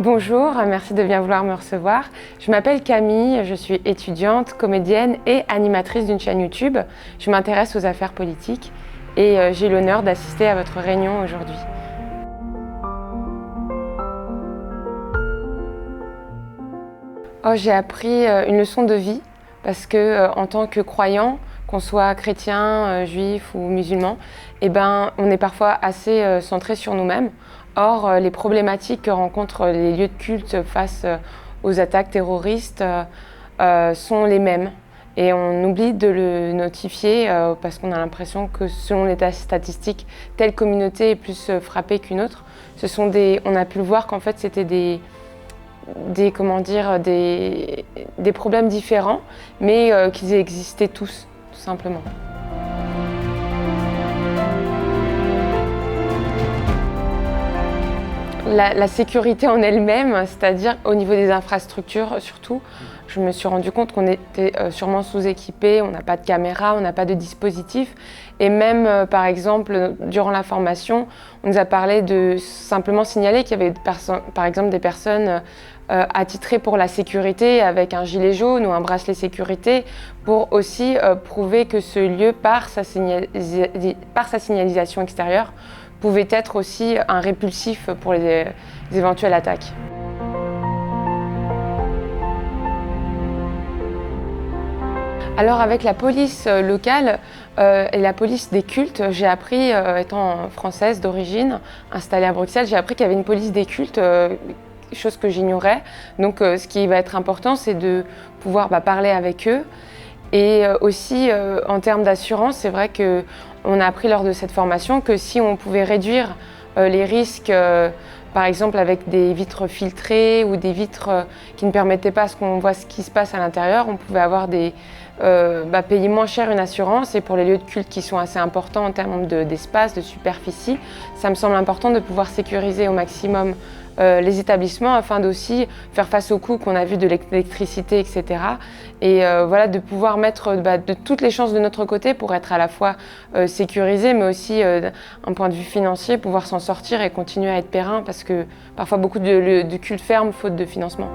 Bonjour, merci de bien vouloir me recevoir. Je m'appelle Camille, je suis étudiante, comédienne et animatrice d'une chaîne YouTube. Je m'intéresse aux affaires politiques et j'ai l'honneur d'assister à votre réunion aujourd'hui. J'ai appris une leçon de vie parce que en tant que croyant, qu'on soit chrétien, juif ou musulman, on est parfois assez centré sur nous-mêmes. Or, les problématiques que rencontrent les lieux de culte face aux attaques terroristes sont les mêmes. Et on oublie de le notifier parce qu'on a l'impression que selon les statistiques, telle communauté est plus frappée qu'une autre. On a pu le voir qu'en fait c'était des problèmes différents, mais qu'ils existaient tous, tout simplement. La sécurité en elle-même, c'est-à-dire au niveau des infrastructures surtout, je me suis rendu compte qu'on était sûrement sous-équipés, on n'a pas de caméra, on n'a pas de dispositif. Et même, par exemple, durant la formation, on nous a parlé de simplement signaler qu'il y avait par exemple des personnes attitrées pour la sécurité avec un gilet jaune ou un bracelet sécurité pour aussi prouver que ce lieu, par sa signalisation extérieure, pouvait être aussi un répulsif pour les éventuelles attaques. Alors avec la police locale et la police des cultes, j'ai appris, étant française d'origine, installée à Bruxelles, j'ai appris qu'il y avait une police des cultes, chose que j'ignorais. Donc ce qui va être important, c'est de pouvoir parler avec eux. Et aussi, en termes d'assurance, c'est vrai qu'on a appris lors de cette formation que si on pouvait réduire les risques, par exemple avec des vitres filtrées ou des vitres qui ne permettaient pas qu'on voit ce qui se passe à l'intérieur, on pouvait avoir payer moins cher une assurance. Et pour les lieux de culte qui sont assez importants en termes d'espace, de superficie, ça me semble important de pouvoir sécuriser au maximum les établissements afin d'aussi faire face aux coûts qu'on a vus de l'électricité, etc. Et voilà, de pouvoir mettre de toutes les chances de notre côté pour être à la fois sécurisé, mais aussi d'un point de vue financier, pouvoir s'en sortir et continuer à être périn parce que parfois beaucoup de cultes ferment faute de financement.